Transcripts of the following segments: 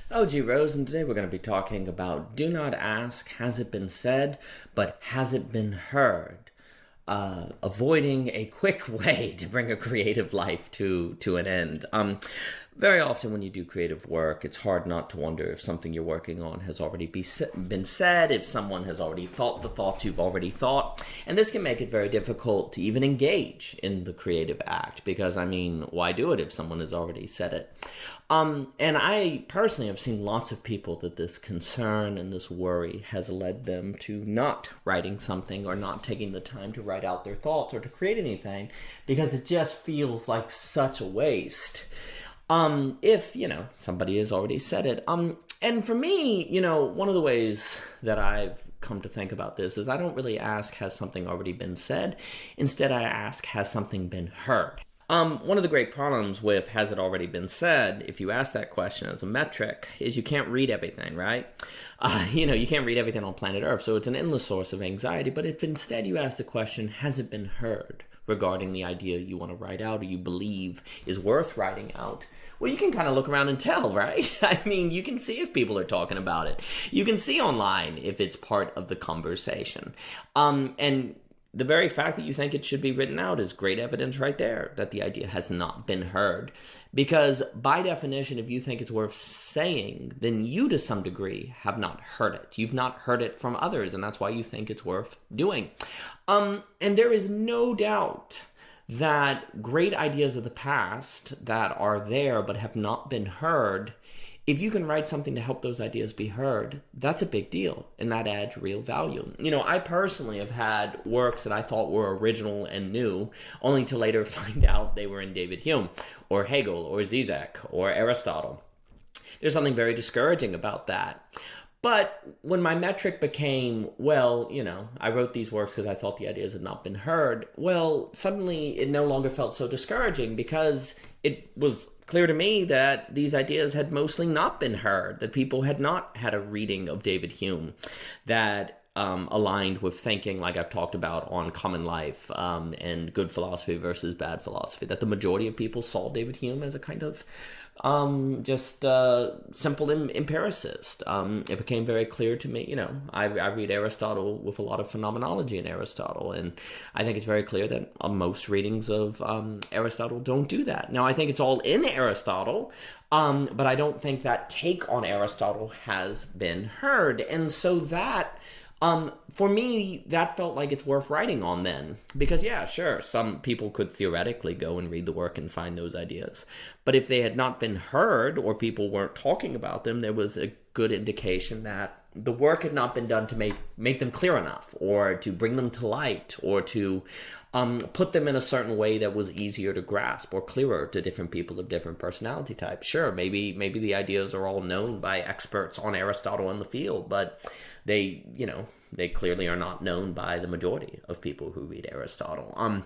OG Rose, and today we're going to be talking about do not ask, has it been said, but has it been heard? Avoiding a quick way to bring a creative life to an end. Very often when you do creative work, it's hard not to wonder if something you're working on has already been said, if someone has already thought the thoughts you've already thought. And this can make it very difficult to even engage in the creative act because, why do it if someone has already said it? And I personally have seen lots of people that this concern and this worry has led them to not writing something or not taking the time to write out their thoughts or to create anything because it just feels like such a waste. If, somebody has already said it. And for me, one of the ways that I've come to think about this is I don't really ask, has something already been said? Instead, I ask, has something been heard? One of the great problems with has it already been said, if you ask that question as a metric, is you can't read everything, right? You can't read everything on planet Earth, so it's an endless source of anxiety. But if instead you ask the question, has it been heard regarding the idea you want to write out or you believe is worth writing out, well, you can kind of look around and tell, right? You can see if people are talking about it. You can see online if it's part of the conversation. And the very fact that you think it should be written out is great evidence right there that the idea has not been heard. Because by definition, if you think it's worth saying, then you to some degree have not heard it. You've not heard it from others, and that's why you think it's worth doing. And there is no doubt that great ideas of the past that are there but have not been heard, if you can write something to help those ideas be heard, that's a big deal, and that adds real value. I personally have had works that I thought were original and new, only to later find out they were in David Hume, or Hegel, or Zizek, or Aristotle. There's something very discouraging about that. But when my metric became, I wrote these works because I thought the ideas had not been heard, suddenly it no longer felt so discouraging because it was clear to me that these ideas had mostly not been heard, that people had not had a reading of David Hume that aligned with thinking like I've talked about on Common Life and good philosophy versus bad philosophy, that the majority of people saw David Hume as a kind of simple empiricist. It became very clear to me, I read Aristotle with a lot of phenomenology in Aristotle, and I think it's very clear that most readings of Aristotle don't do that. Now, I think it's all in Aristotle, but I don't think that take on Aristotle has been heard, and so that for me, that felt like it's worth writing on then. Because, yeah, sure, some people could theoretically go and read the work and find those ideas. But if they had not been heard or people weren't talking about them, there was a good indication that the work had not been done to make them clear enough or to bring them to light or to put them in a certain way that was easier to grasp or clearer to different people of different personality types. Sure, maybe the ideas are all known by experts on Aristotle in the field, but they clearly are not known by the majority of people who read Aristotle.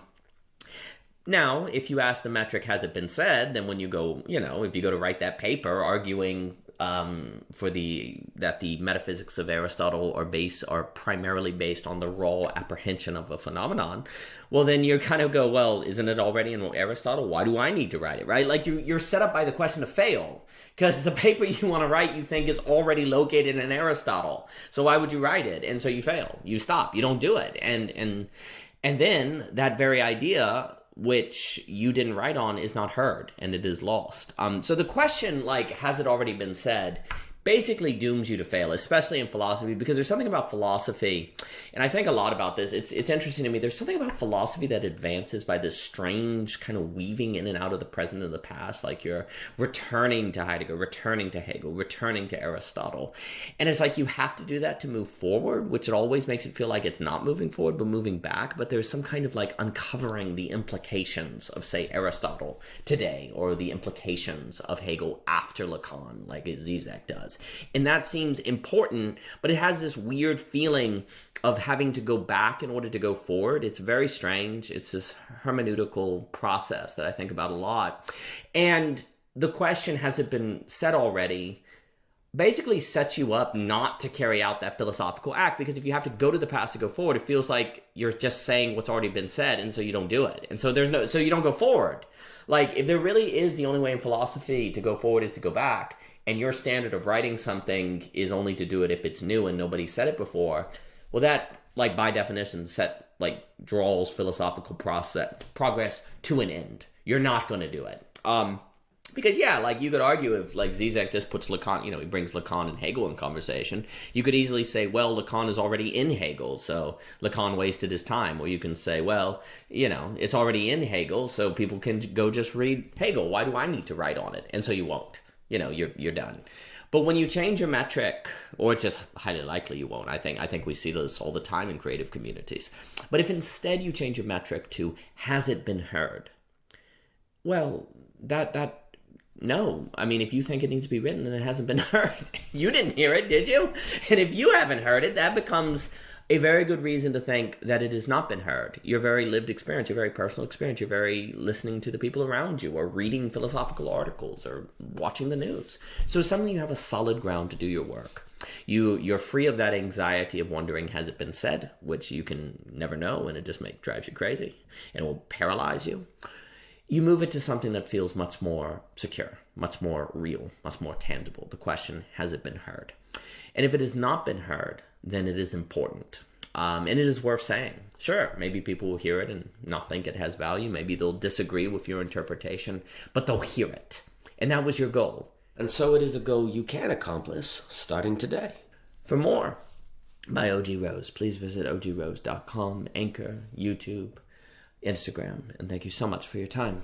Now, if you ask the metric, has it been said, then when you go, if you go to write that paper arguing that the metaphysics of Aristotle are primarily based on the raw apprehension of a phenomenon, well, then you kind of go, well, isn't it already in Aristotle? Why do I need to write it, right? Like you're set up by the question to fail because the paper you want to write you think is already located in Aristotle. So why would you write it? And so you fail. You stop. You don't do it. And then that very idea which you didn't write on is not heard and it is lost. So the question, has it already been said, basically dooms you to fail, especially in philosophy, because there's something about philosophy, and I think a lot about this. It's interesting to me. There's something about philosophy that advances by this strange kind of weaving in and out of the present and the past, like you're returning to Heidegger, returning to Hegel, returning to Aristotle. And it's like you have to do that to move forward, which it always makes it feel like it's not moving forward, but moving back. But there's some kind of uncovering the implications of, say, Aristotle today, or the implications of Hegel after Lacan, like Zizek does. And that seems important, but it has this weird feeling of having to go back in order to go forward. It's very strange. It's this hermeneutical process that I think about a lot. And the question, has it been said already, basically sets you up not to carry out that philosophical act, because if you have to go to the past to go forward, it feels like you're just saying what's already been said, and so you don't do it. And so so you don't go forward. If there really is the only way in philosophy to go forward is to go back, and your standard of writing something is only to do it if it's new and nobody said it before, well, that, like, by definition, draws philosophical progress to an end. You're not going to do it. Because, yeah, like, you could argue if, like, Zizek just puts Lacan, he brings Lacan and Hegel in conversation, you could easily say, well, Lacan is already in Hegel, so Lacan wasted his time. Or you can say, well, it's already in Hegel, so people can go just read Hegel. Why do I need to write on it? And so you won't. You're done. But when you change your metric, or it's just highly likely you won't, I think we see this all the time in creative communities. But if instead you change your metric to, has it been heard? Well, no. I mean, if you think it needs to be written, then it hasn't been heard. You didn't hear it, did you? And if you haven't heard it, that becomes a very good reason to think that it has not been heard. Your very lived experience, your very personal experience, your very listening to the people around you, or reading philosophical articles, or watching the news. So suddenly you have a solid ground to do your work. You're free of that anxiety of wondering, has it been said? Which you can never know, and it just drives you crazy, and it will paralyze you. You move it to something that feels much more secure, much more real, much more tangible. The question, has it been heard? And if it has not been heard, then it is important. And it is worth saying. Sure, maybe people will hear it and not think it has value. Maybe they'll disagree with your interpretation, but they'll hear it. And that was your goal. And so it is a goal you can accomplish starting today. For more by OG Rose, please visit ogrose.com, Anchor, YouTube, Instagram, and thank you so much for your time.